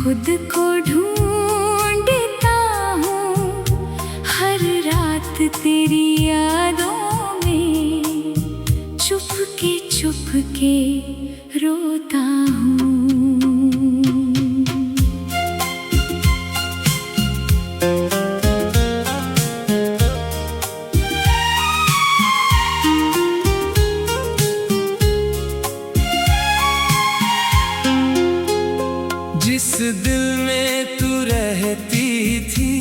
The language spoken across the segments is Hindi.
खुद को ढूंढता हूँ हर रात तेरी यादों में, चुपके रोता हूँ। जिस दिल में तू रहती थी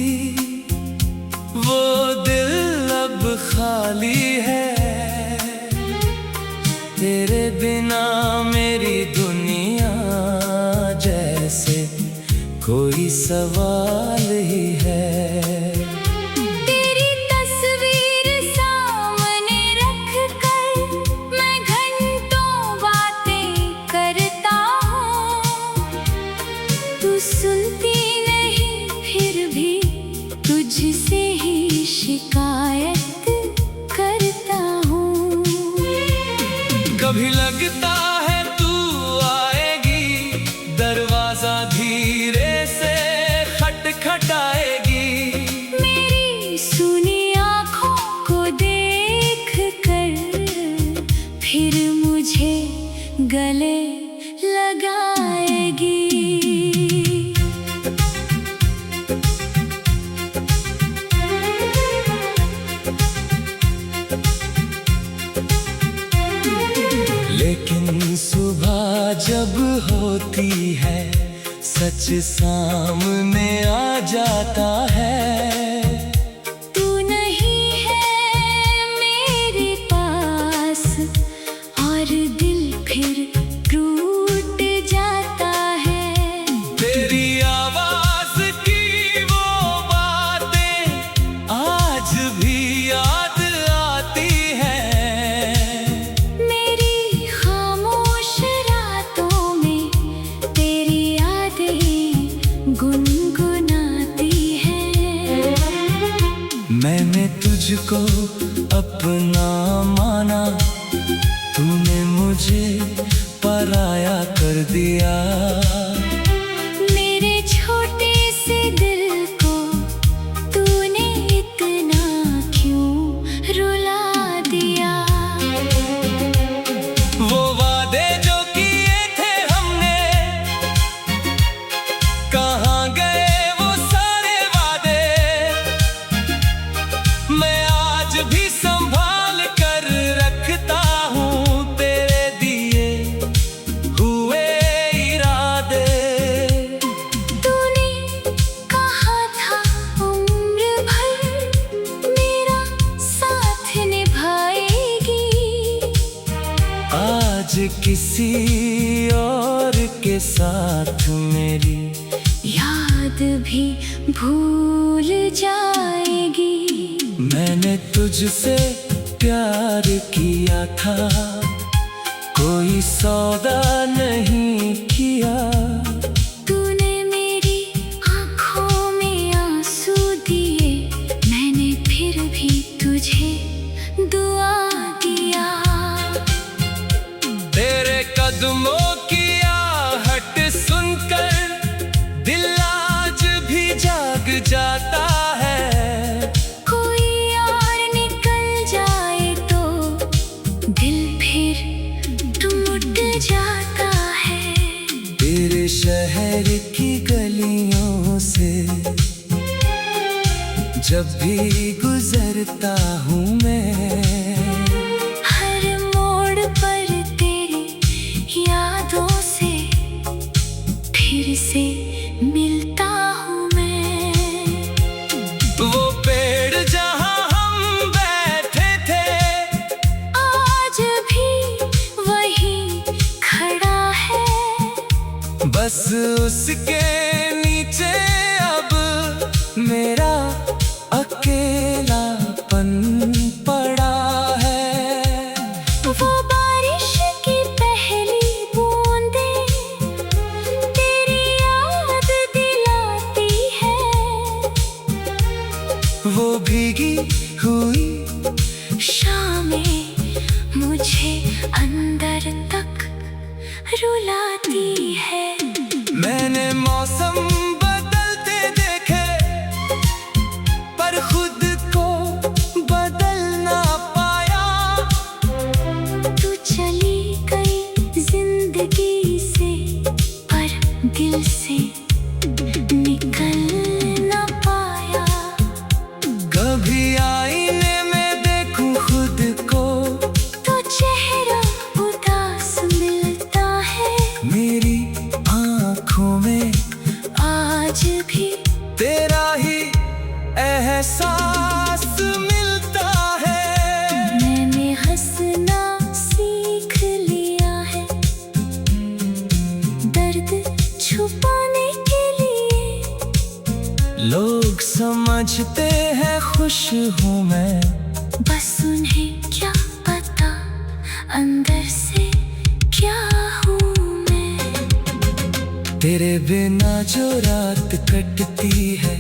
वो दिल अब खाली है। तेरे बिना मेरी दुनिया जैसे कोई सवाल ही है। तेरी तस्वीर सामने रख कर मैं घंटों बातें करता हूँ। तू सुनती नहीं फिर भी तुझसे ही शिकायत करता हूँ। कभी लगता है तू आएगी, दरवाजा धीरे से खटखटाएगी। मेरी सुनी आँखों को देख कर फिर मुझे गले लगाएगी। लेकिन सुबह जब होती है सच सामने आ जाता है। तू नहीं है मेरे पास और दिल फिर टूट जाता है। तेरी आवाज की वो बातें आज भी याद आती है। मेरी खामोश रातों में तेरी यादें गुनगुनाती हैं। मैंने तुझको अपना माना, तूने मुझे पराया कर दिया। मेरे छोटे से दिल को तूने इतना क्यों रुला दिया। वो वादे जो किए थे हमने, कहाँ गए वो सारे वादे। मैं आज भी संभाल कर रखता हूँ तेरे दिए हुए इरादे। तूने कहा था उम्र भर मेरा साथ निभाएगी। आज किसी और के साथ मेरी याद भी भूल जाएगी। मैंने तुझसे प्यार किया था, कोई सौदा नहीं किया। तूने मेरी आँखों में आंसू दिए, मैंने फिर भी तुझे दुआ दिया। तेरे कदमों की आहट सुनकर दिल आज भी जाग जाता है। कोई और निकल जाए तो दिल फिर टूट जाता है। तेरे शहर की गलियों से जब भी गुजरता हूँ मैं, हर मोड़ पर तेरी यादों से फिर से मिलता हूँ मैं। वो पेड़ जहाँ हम बैठे थे आज भी वही खड़ा है। बस उसके नीचे अब मेरा अकेलापन पड़ा है। वो बारिश की पहली बूंदें तेरी याद दिलाती है। वो भीगी हुई शामें मुझे अंदर तक रुलाती है। मैंने मौसम लोग समझते हैं खुश हूँ मैं, बस उन्हें क्या पता अंदर से क्या हूँ मैं। तेरे बिना जो रात कटती है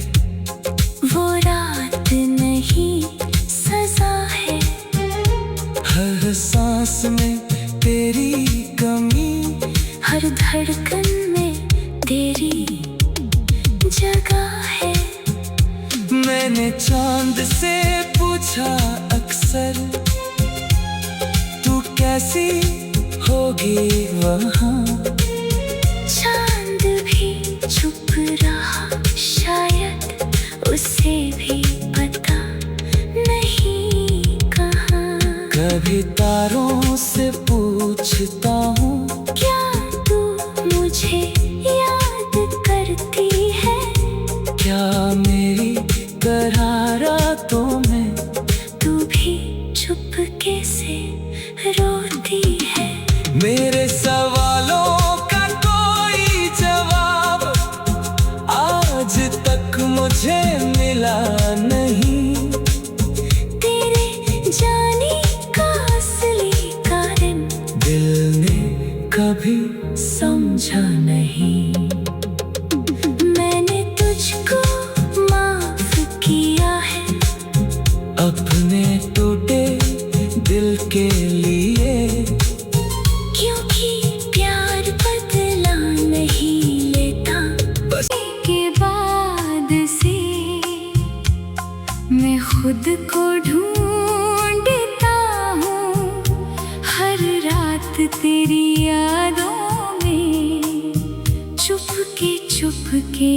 वो रात नहीं सजा है। हर सांस में तेरी कमी, हर धड़कन में तेरी जगह है। मैंने चांद से पूछा अक्सर, तू कैसी होगी वहाँ। चांद भी चुप रहा, शायद उसे भी पता नहीं कहाँ। कभी तारों से पूछता हूँ, क्या तू मुझे याद करती है? क्या मेरी तरह रातों में तू भी चुपके से रोती है? मेरे सवालों का कोई जवाब आज तक मुझे मिला नहीं। तेरे जाने का असली कारण दिल ने कभी समझा नहीं। मैंने तुझको माफ किया है, अपने टूटे दिल के लिए, क्योंकि प्यार बदला नहीं लेता। बस के बाद से मैं खुद को ढूंढता हूँ, हर रात तेरी यादों में चुपके चुपके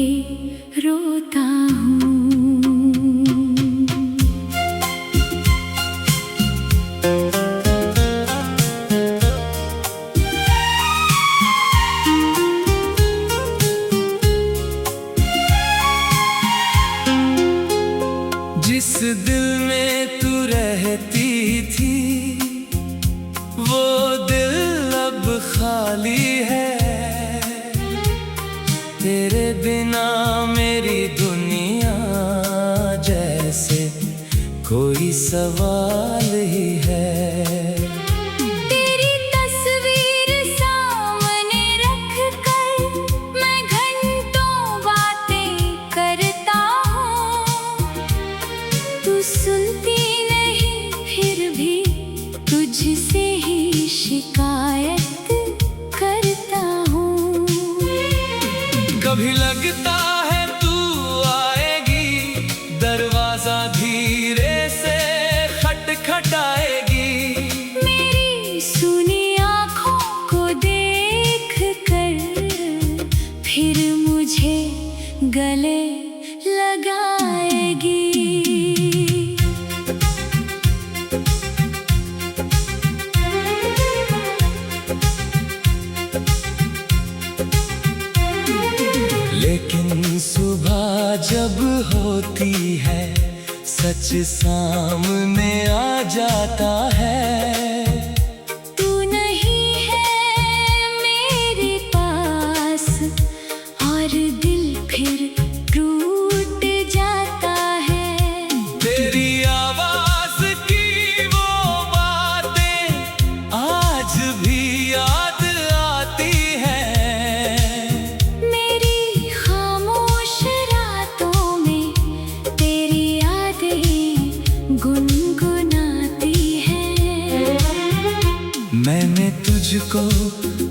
रोता हूँ। जिस दिल में तू रहती थी वो दिल अब खाली है। तेरे बिना मेरी दुनिया जैसे कोई सवाल ही है। तेरी तस्वीर सामने रख कर मैं घंटों बातें करता हूँ। तू सुनती नहीं फिर भी तुझसे ही शिकायत करता हूँ। कभी लगता है तू आएगी, दरवाजा धीरे से खटखटाएगी। मेरी सुनी आँखों को देख कर फिर मुझे गले लगाएगी। लेकिन सुबह जब होती है सच सामने आ जाता है। तू नहीं है मेरे पास और दिल फिर टूट जाता है। तेरी आवाज की वो बातें आज भी याद आती है। मेरी खामोश रातों में तेरी यादें गुनगुनाती हैं। मैंने तुझको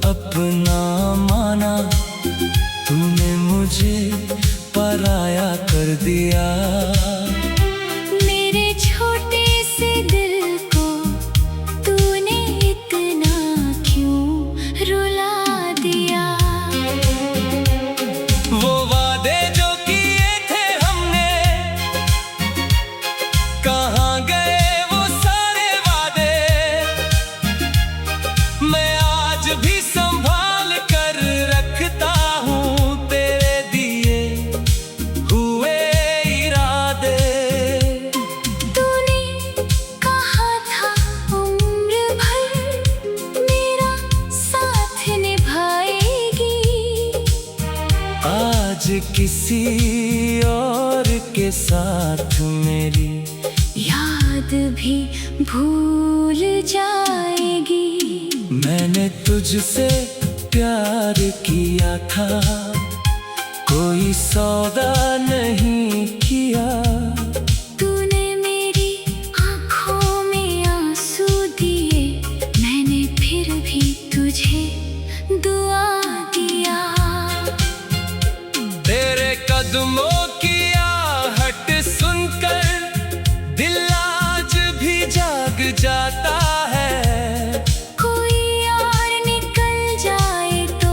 अपना माना, तूने मुझे पराया कर दिया। मेरे छोटे से दिल को तूने इतना क्यों रुला दिया? वो वादे जो किए थे हमने, कहाँ गए वो सारे वादे। मैं आज भी संभाल कर रखता हूँ तेरे दिए हुए इरादे। तूने कहा था उम्र भर मेरा साथ निभाएगी। आज किसी और के साथ मेरी याद भी भूल जाएगी। मैंने तुझसे प्यार किया था, कोई सौदा नहीं किया। तूने मेरी आँखों में आंसू दिए, मैंने फिर भी तुझे दुआ दिया। तेरे कदमों की आहट सुनकर दिल आज भी जाग जाता है। कोई और निकल जाए तो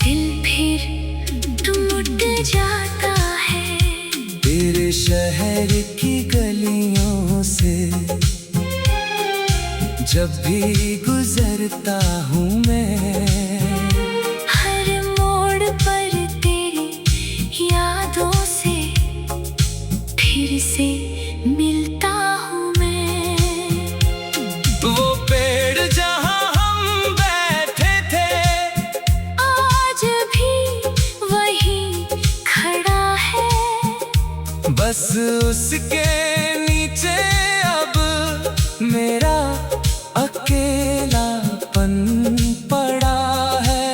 दिल फिर टूट जाता है। तेरे शहर की गलियों से जब भी गुजरता हूँ मैं, हर मोड़ पर तेरी यादों से फिर से मिलता हूँ मैं। वो पेड़ जहाँ हम बैठे थे आज भी वही खड़ा है। बस उसके नीचे अब मेरा अकेलापन पड़ा है।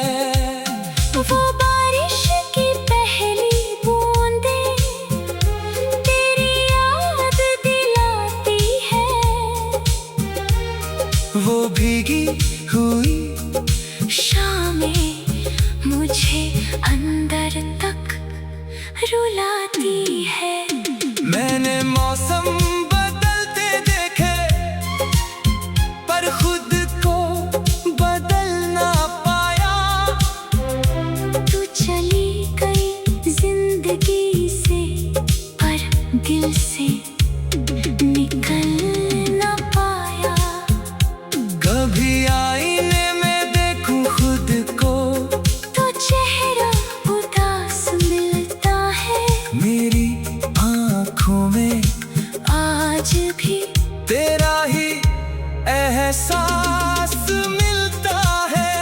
वो बारिश की पहली बूंदें तेरी याद दिलाती है। वो भीगी हुई शामें मुझे अंदर तक रुलाती है। मैंने मौसम बदलते देखे पर खुद को बदल ना पाया। तू चली गई जिंदगी से पर दिल से निकल ना पाया। कभी आईने में देखूं खुद को तो चेहरा उदास मिलता है। मेरी आँखों में आज भी तेरा ही एहसास मिलता है।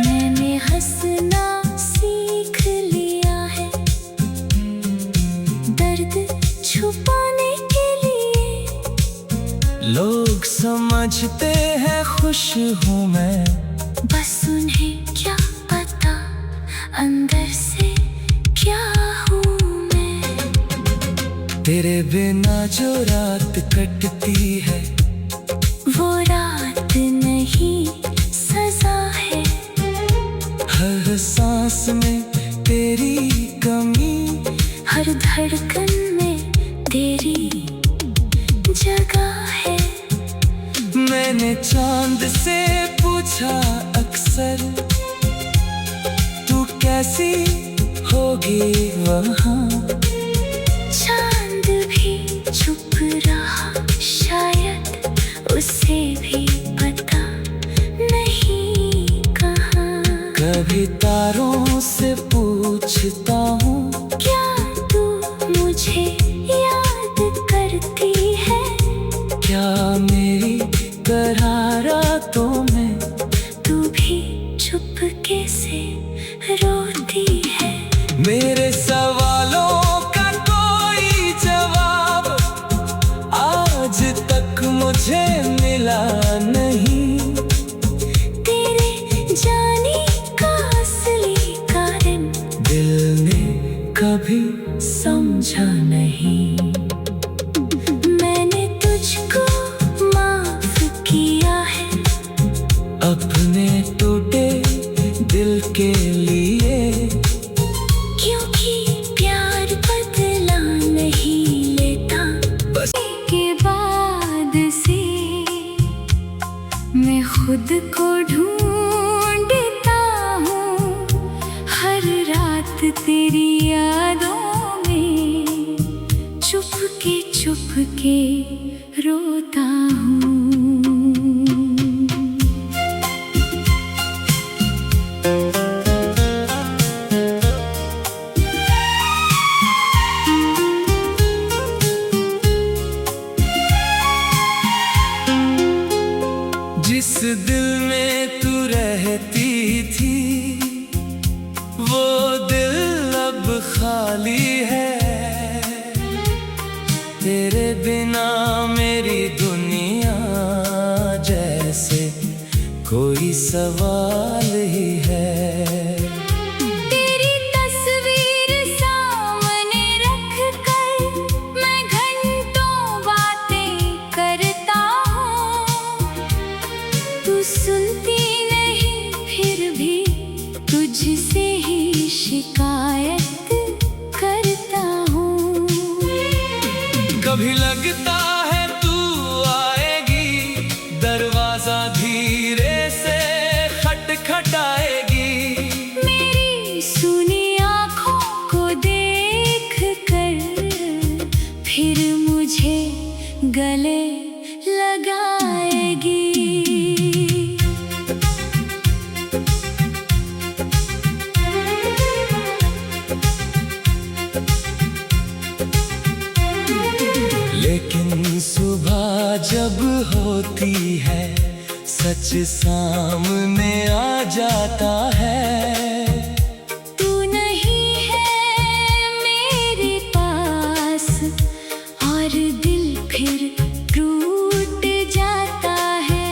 मैंने हंसना सीख लिया है, दर्द छुपाने के लिए। लोग समझते हैं खुश हूँ मैं, बस उन्हें क्या पता अंदर से क्या हूँ मैं। तेरे बिना जो रात कटती है वो रात नहीं सजा है। हर सांस में तेरी कमी, हर धड़कन में तेरी जगह है। मैंने चांद से पूछा अक्सर तू कैसी होगी वहाँ। चांद भी चुप रहा, शायद उसे भी पता नहीं कहाँ। कभी तारों से पूछता हूँ क्या तू मुझे याद करती है। क्या मेरी तरह रातों में तू भी चुपके से रोती है। मेरे सवालों का कोई जवाब आज तक मुझे मिला नहीं। तेरे जाने का असली कारण दिल ने कभी समझा नहीं। मैंने तुझको माफ किया है। अपने टूटे दिल के लिए, क्योंकि प्यार बदला नहीं लेता। बस के बाद से मैं खुद को ढूंढता हूँ, हर रात तेरी यादों में चुपके रोता हूँ। जिस दिल में तू रहती थी वो दिल अब खाली है। सवाल ही है। तेरी तस्वीर सामने रख कर मैं घंटों बातें करता हूँ। तू सुनती नहीं फिर भी तुझसे ही शिकायत करता हूँ। कभी लगता है तू आएगी, दरवाजा धीरे से खटखटाएगी। मेरी सुनी आँखों को देख कर फिर मुझे गले लगाएगी। लेकिन सुबह जब होती है सच सामने आ जाता है। तू नहीं है मेरे पास और दिल फिर टूट जाता है।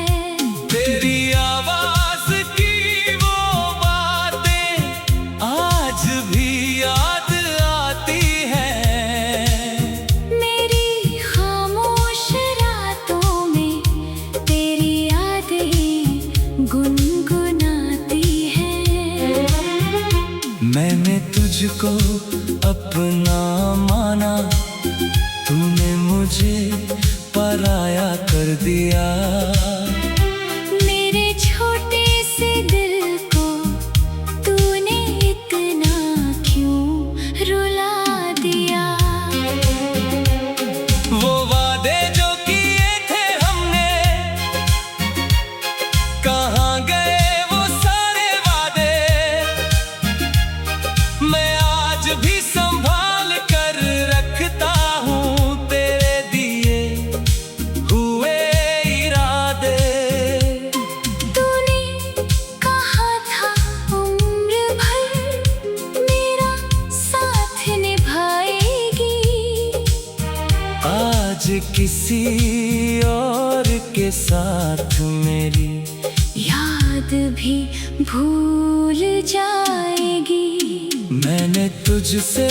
तेरी आवाज की वो बातें आज भी याद आती है। मेरी खामोश रातों में तेरी यादें गुनगुनाती है। मैंने तुझको अपना माना, तूने मुझे पराया कर दिया। मेरे छोटे से दिल को तूने इतना क्यों रुला दिया। वो वादे जो किए थे हमने, कहाँ गए वो सारे वादे। मैं आज भी संभाल कर रखता हूँ तेरे दिए हुए इरादे। तूने कहा था उम्र भर मेरा साथ निभाएगी। आज किसी और के साथ मेरी याद भी भूल जाएगी। मैंने तुझसे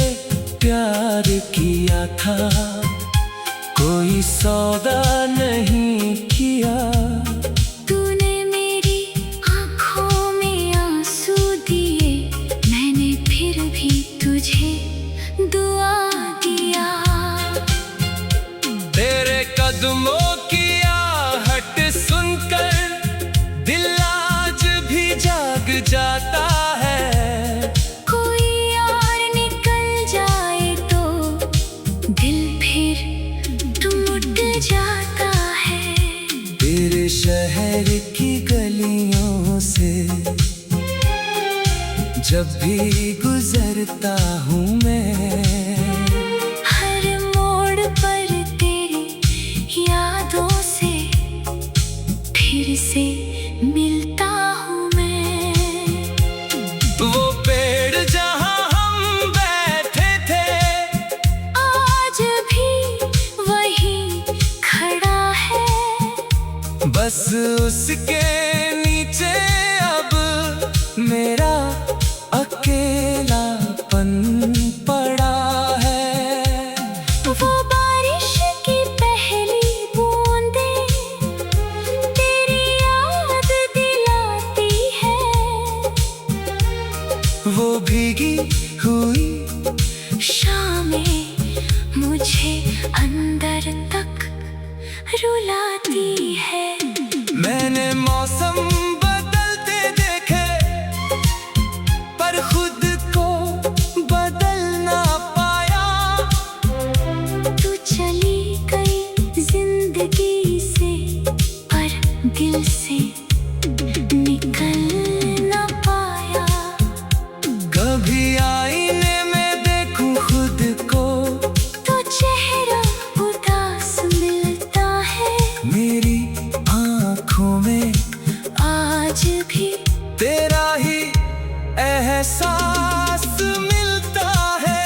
प्यार किया था, कोई सौदा नहीं किया। तूने मेरी आँखों में आंसू दिए, मैंने फिर भी तुझे दुआ दिया। तेरे कदमों की आहट सुनकर दिल आज भी जाग जाता है। कोई और निकल जाए तो दिल फिर टूट जाता है। तेरे शहर की गलियों से जब भी गुजरता हूँ मैं, हर मोड़ पर तेरी यादों से फिर से मिलता हूँ मैं। वो पेड़ जहाँ हम बैठे थे आज भी वही खड़ा है। बस उसके नीचे अब मेरा अकेलापन पड़ा है। वो बारिश की पहली बूंदें तेरी याद दिलाती है। वो भीगी हुई शामें मुझे अंदर तक रुलाती है। मैंने मौसम बदलते देखे पर खुद को बदल ना पाया। तू चली गई जिंदगी से पर दिल से निकल ना पाया। कभी आईने में देखूं खुद को तो चेहरा उदास मिलता है। मेरी आँखों में आज भी तेरा ही एहसास मिलता है।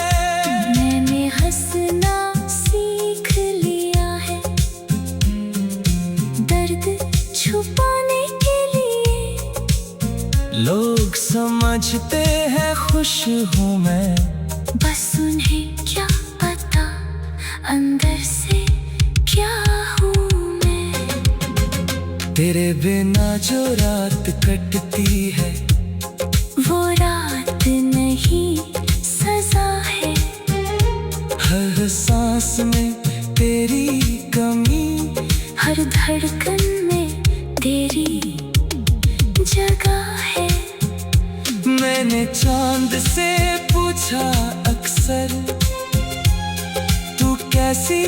मैंने हंसना सीख लिया है। दर्द छुपाने के लिए लोग समझते हैं खुश हूँ मैं, बस उन्हें क्या पता अंदर से क्या हूँ मैं। तेरे बिना जो रात कटती है वो रात नहीं सजा है। हर सांस में तेरी कमी, हर धड़कन में तेरी जगह है। मैंने चांद से पूछा अक्सर, तू कैसी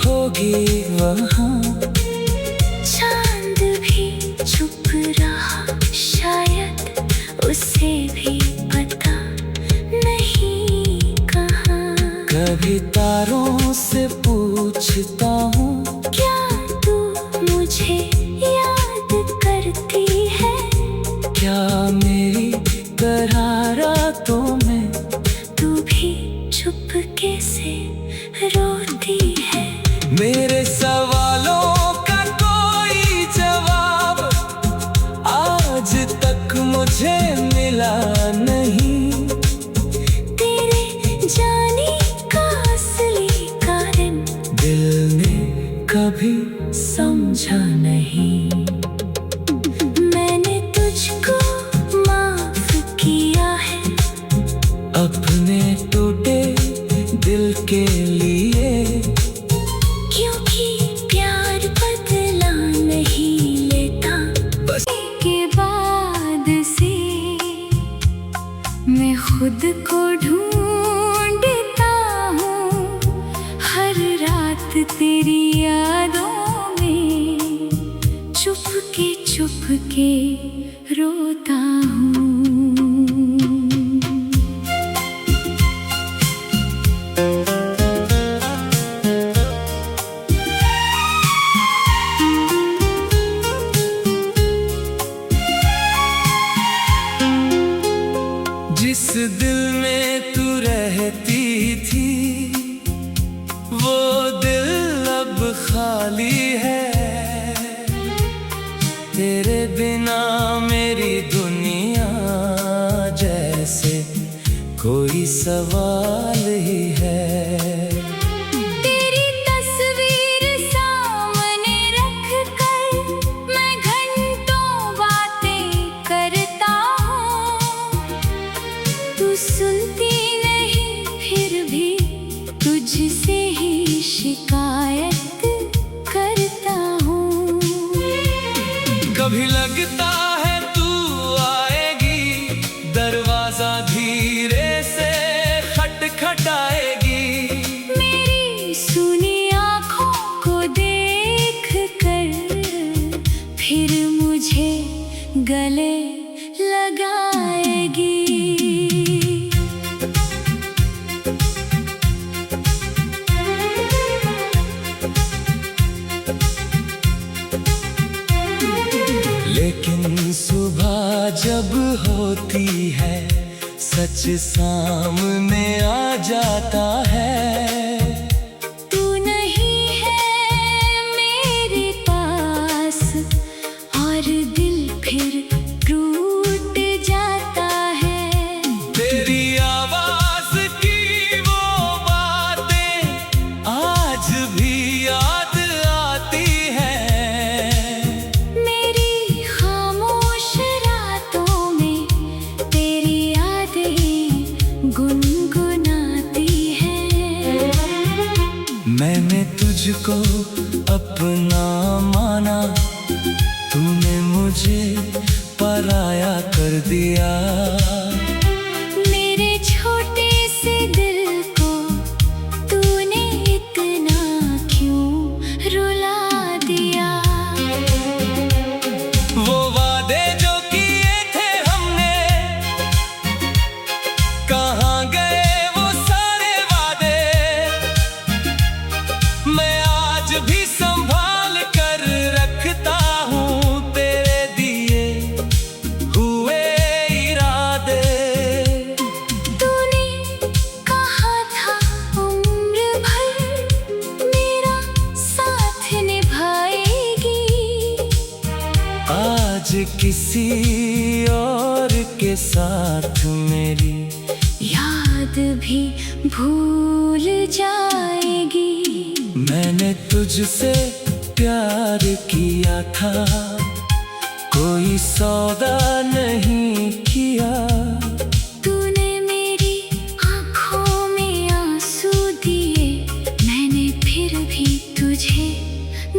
होगी वहाँ। चांद भी चुप रहा, शायद उसे भी पता नहीं कहाँ। कभी तारों से पूछता हूँ, क्या तू मुझे याद करती है? क्या मेरी तरह रातों में तू भी चुपके से रोती है? मेरे सवालों का कोई जवाब आज तक मुझे मिला नहीं। तेरे जाने का असली कारण दिल ने कभी समझा नहीं। मैंने तुझको माफ किया है अपने टूटे दिल के लिए, क्योंकि प्यार बदला नहीं लेता। बस के बाद से मैं खुद को ढूंढता हूँ, हर रात तेरी यादों में चुपके चुपके रोता हूँ। जिस दिल में तू रहती थी वो दिल अब खाली है। तेरे बिना मेरी दुनिया जैसे कोई सवाल ही है। तेरी तस्वीर सामने रख कर मैं घंटों बातें करता हूँ। तू सुनती नहीं फिर भी तुझसे ही शिकायत करता हूँ। कभी लगता है तू आएगी, दरवाजा धीरे से खटखटाएगी। मेरी सुनी आँखों को देख कर फिर मुझे गले लगाएगी। लेकिन सुबह जब होती है सच सामने आ जाता है। तू नहीं है मेरे पास और दिल फिर टूट जाता है। तेरी आवाज की वो बातें आज भी याद आती है। मेरी खामोश रातों में तेरी यादें गुनगुनाती है। मैंने तुझको अपना माना, तूने मुझे पराया कर दिया। मेरे छोटे से दिल को तूने इतना क्यों रुला दिया? वो वादे जो किए थे हमने, कहाँ गए वो सारे वादे। मैं आज भी संभाल कर रखता हूँ तेरे दिए हुए इरादे। तूने कहा था उम्र भर मेरा साथ निभाएगी। आज किसी और भी भूल जाएगी। मैंने तुझसे प्यार किया था, कोई सौदा नहीं किया। तूने मेरी आँखों में आंसू दिए, मैंने फिर भी तुझे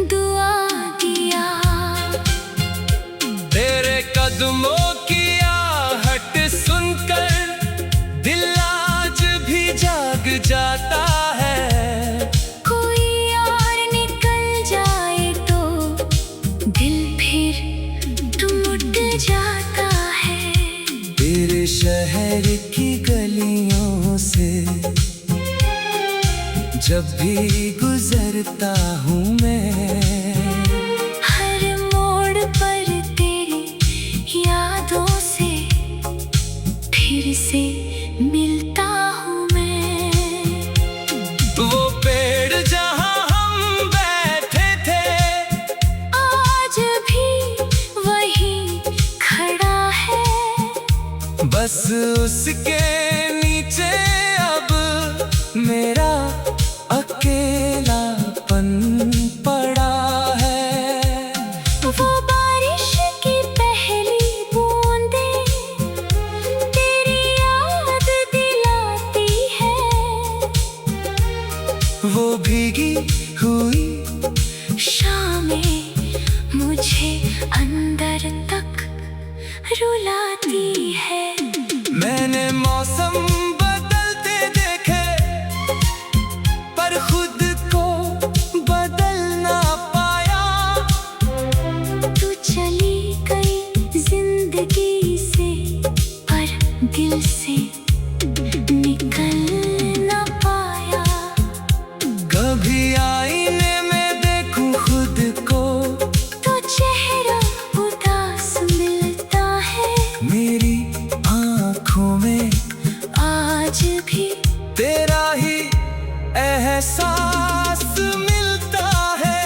दुआ दिया। तेरे कदमों की आहट सुनकर दिल आज भी जाग जाता है। कोई और निकल जाए तो दिल फिर टूट जाता है। तेरे शहर की गलियों से जब भी गुजरता हूँ मैं, हर मोड़ पर तेरी यादों से फिर से मिलता हूँ मैं। वो पेड़ जहाँ हम बैठे थे आज भी वही खड़ा है। बस उसके नीचे अब मेरा अकेलापन पड़ा है। वो बारिश की पहली बूंदें तेरी याद दिलाती है। वो भीगी हुई शामें मुझे अंदर तक रुलाती है। मैंने मौसम बदलते देखे पर खुद को बदल ना पाया। तू चली गई जिंदगी से पर दिल से निकल ना पाया। कभी आईने में देखूं खुद को तो चेहरा उदास मिलता है। मेरी आँखों में आज भी तेरा ही एहसास मिलता है।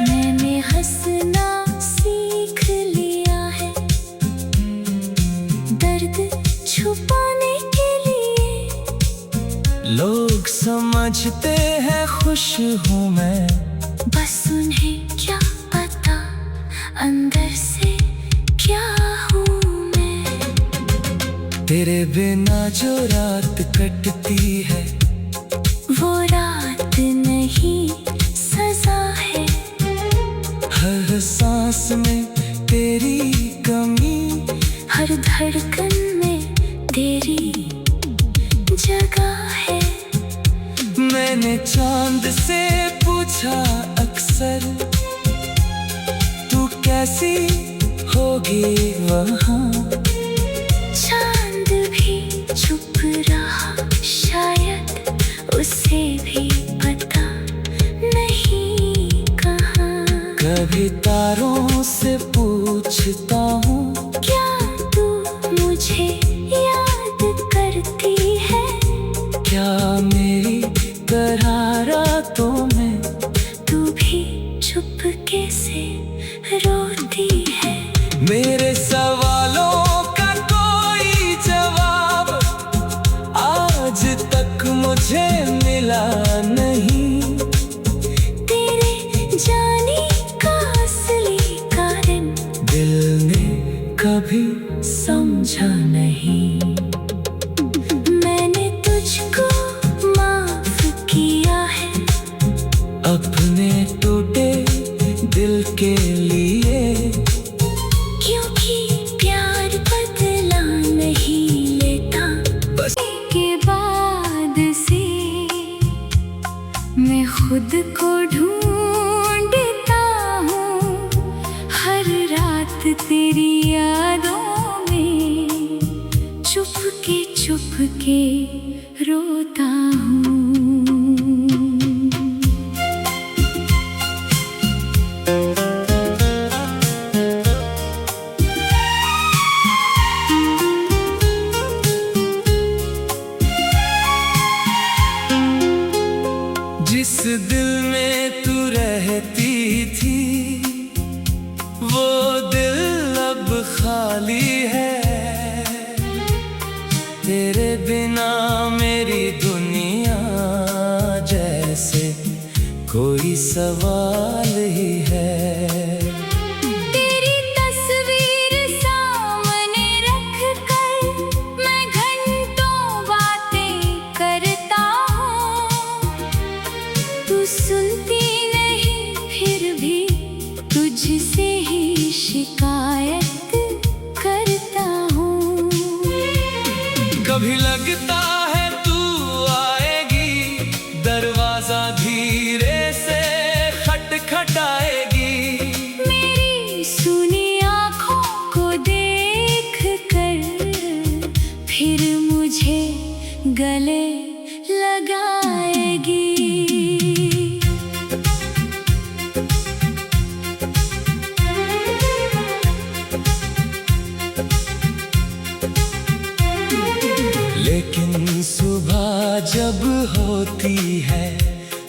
मैंने हंसना सीख लिया है, दर्द छुपाने के लिए। लोग समझते हैं खुश हूँ मैं, बस उन्हें क्या पता अंदर से क्या हूँ मैं। तेरे बिना जो रात कटती है वो रात नहीं सजा है। हर सांस में तेरी कमी, हर धड़कन में तेरी जगह है। मैंने चांद से पूछा अक्सर, तू कैसी होगी वहाँ। चांद भी चुप रहा, शायद उसे भी पता नहीं कहाँ। कभी तारों से पूछता हूँ, क्या तू मुझे याद करती है। क्या मेरी तरह रातों में तू भी चुपके से रोती है। मेरे सवालों का कोई जवाब आज तक मुझे मिला नहीं। तेरे जाने का असली कारण दिल ने कभी समझा नहीं। मैंने तुझको माफ किया है, अपने टूटे दिल के लिए। क्योंकि प्यार बदला नहीं लेता। बस के बाद से मैं खुद को ढूंढता हूँ, हर रात तेरी यादों में चुपके चुपके रोता हूँ। जिस दिल में तू रहती थी वो दिल अब खाली है। तेरे बिना मेरी कभी लगता है तू आएगी, दरवाजा धीरे से खटखटाएगी। मेरी सुनी आँखों को देख कर फिर मुझे गले लगाएगी। लेकिन सुबह जब होती है,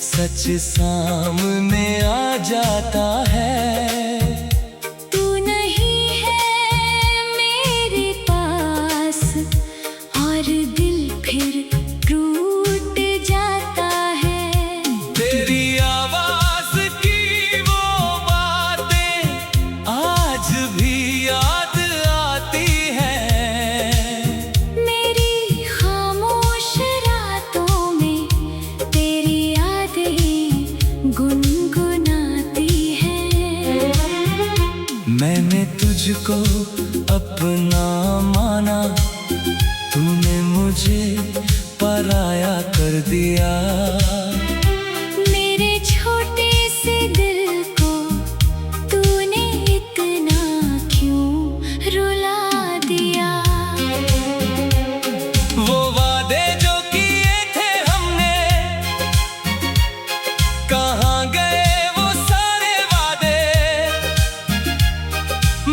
सच सामने आ जाता है। तू नहीं है मेरे पास और दिल फिर टूट जाता है। तेरी आवाज की वो बातें आज भी याद आती है। मेरी खामोश रातों में तेरी यादें गुनगुनाती है। मैंने तुझको अपना माना, तूने मुझे पराया कर दिया। मेरे छोटे से दिल को तूने इतना क्यों रुला दिया। वो वादे जो किए थे हमने, कहाँ गए वो सारे वादे।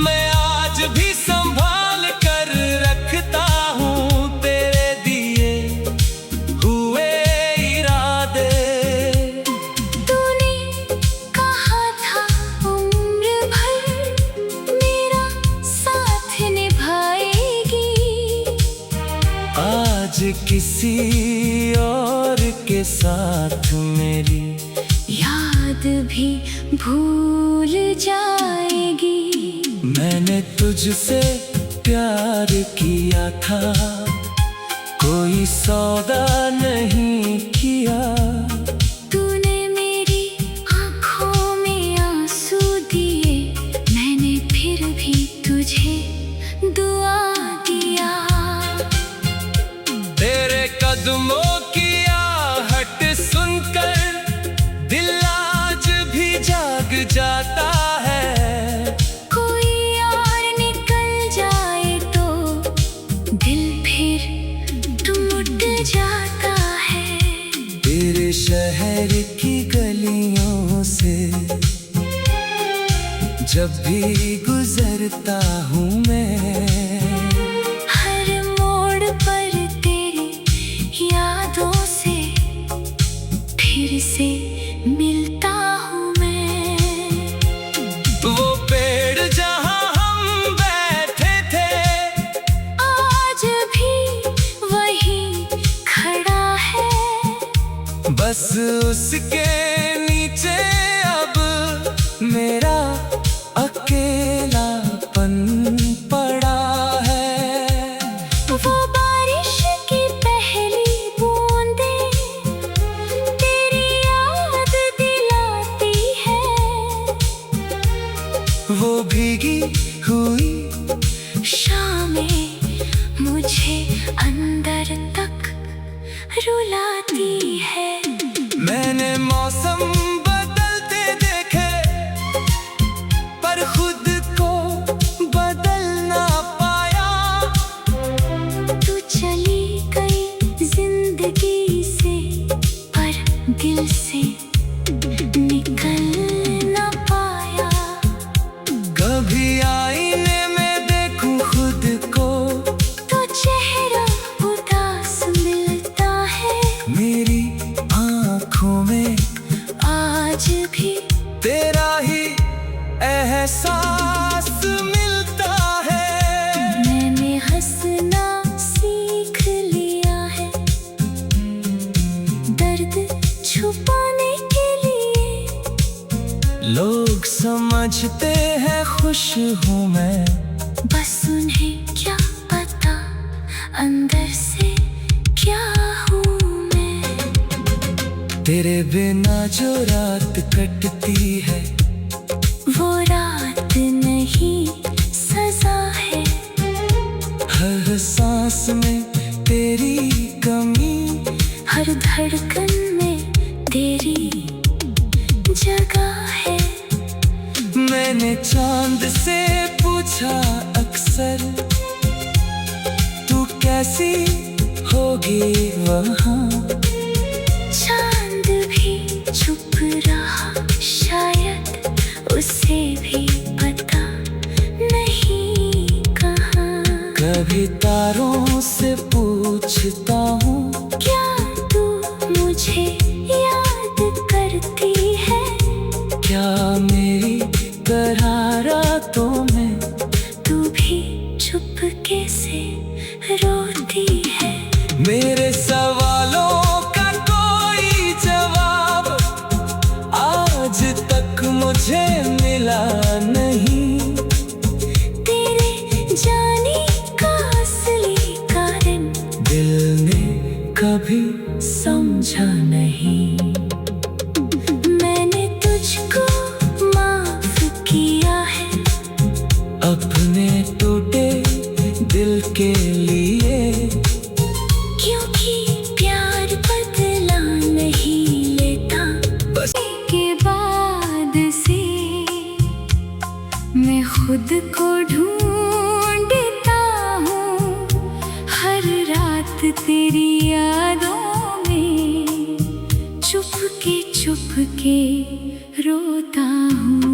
मैं आज भी संभाल कर रखता हूँ तेरे दिए हुए इरादे। तूने कहा था उम्र भर मेरा साथ निभाएगी। आज किसी और के साथ मेरी याद भी भूल जाएगी। मैंने तुझसे प्यार किया था, कोई सौदा नहीं किया। तूने मेरी आँखों में आंसू दिए, मैंने फिर भी तुझे दुआ दिया। तेरे कदमों की आहट सुनकर दिल आज भी जाग जाता है। कोई और निकल जाए तो दिल फिर टूट जाता है। तेरे शहर की गलियों से जब भी गुजरता हूँ मैं, हर मोड़ पर तेरी यादों से फिर से मिलता हूँ मैं। वो पेड़ जहाँ हम बैठे थे, आज भी वही खड़ा है। बस उसके नीचे अब मेरा अकेलापन पड़ा है। वो बारिश की पहली बूंदें तेरी याद दिलाती है। वो भीगी हुई शामें मुझे अंदर तक रुलाती है। मैंने मौसम बदलते देखे, पर खुद को बदल ना पाया। तू चली गई जिंदगी से, पर दिल से निकल ना पाया। कभी आईने में देखूं खुद को, तो चेहरा उदास मिलता है। मेरी आँखों में आज भी तेरा ही एहसास मिलता है। मैंने हंसना सीख लिया है, दर्द छुपाने के लिए। लोग समझते हैं खुश हूँ मैं, बस उन्हें क्या पता अंदर से क्या हूँ मैं। तेरे बिना जो रात कटती है, वो रात नहीं सजा है। हर सांस में तेरी धड़कन में तेरी जगह है। मैंने चांद से पूछा अक्सर, तू कैसी होगी वहाँ। चांद भी चुप रहा, शायद उसे भी पता नहीं कहाँ। कभी तारों से पूछता हूँ, क्या तू मुझे याद करती है? क्या मेरी तरह रातों में तू भी चुपके से रोती है? मेरे सवालों का कोई जवाब आज तक मुझे मिला नहीं। तेरे जाने का असली कारण दिल ने कभी समझा नहीं। मैंने तुझको माफ किया है, अपने टूटे दिल के लिए। क्योंकि प्यार बदला नहीं लेता। बस के बाद से मैं खुद को ढूंढता हूँ, हर रात तेरी यादों में चुपके चुपके रोता हूँ।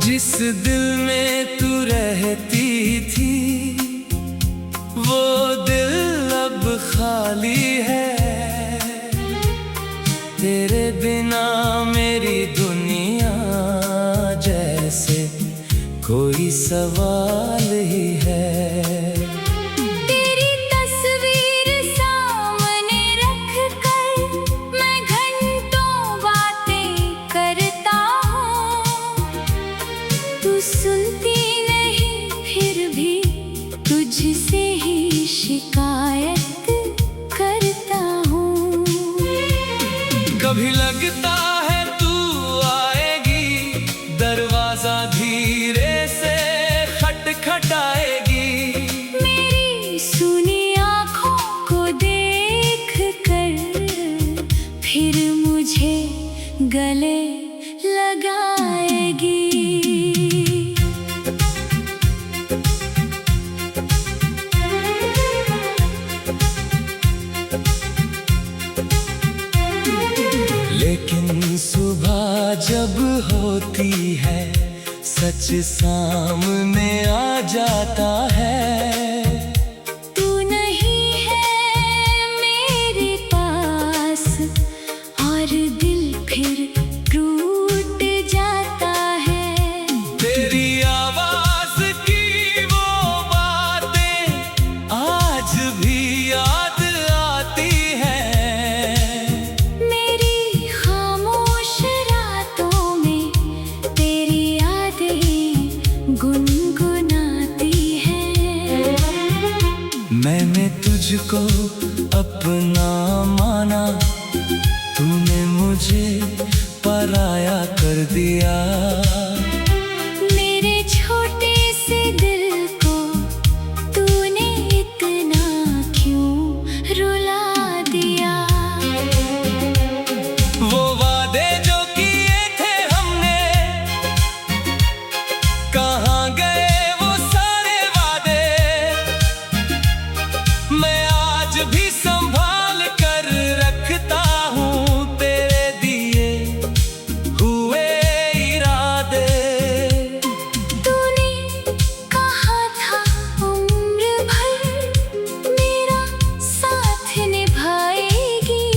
जिस दिल में तू रहती थी, वो दिल अब खाली है। तेरे बिना मेरी दुनिया जैसे कोई सवाल ही है। तेरी तस्वीर सामने रख कर मैं घंटों बातें करता हूँ। तू सुनती नहीं फिर भी तुझसे ही शिकायत करता हूँ। कभी लगता है तू आएगी, दरवाजा धीरे से खटखटाएगी। मेरी सुनी आँखों को देख कर फिर मुझे गले लगाएगी। लेकिन सुबह जब होती है, सच सामने आ जाता है। तू नहीं है मेरे पास और दिल फिर टूट जाता है। तेरी आवाज की वो बातें आज भी याद आती है। मेरी खामोश रातों में तेरी यादें गुनगुनाती है। मैंने तुझको अपना माना, तूने मुझे पराया कर दिया। मेरे छोटे से दिल को तूने इतना क्यों रुला दिया? वो वादे जो किए थे हमने, कहाँ गए वो सारे वादे। मैं आज भी संभाल कर रखता हूँ तेरे दिए हुए इरादे। तूने कहा था उम्र भर मेरा साथ निभाएगी।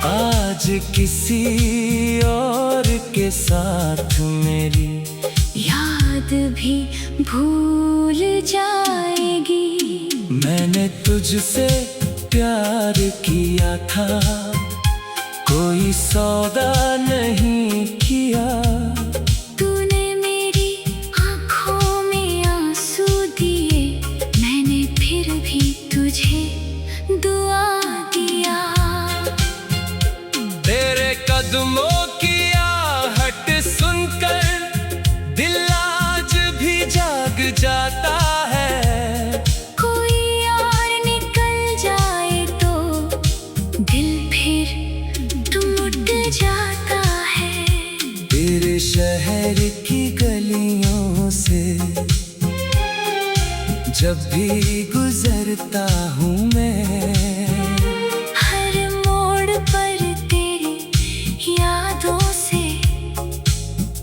आज किसी और के साथ मेरी याद भी भूल जाएगी। मैंने तुझसे प्यार किया था, कोई सौदा नहीं किया। तूने मेरी आँखों में आंसू दिए, मैंने फिर भी तुझे दुआ जब भी गुजरता हूँ मैं, हर मोड़ पर तेरी यादों से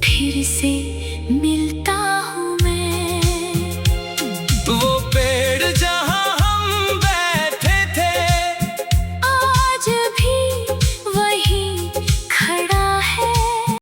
फिर से मिल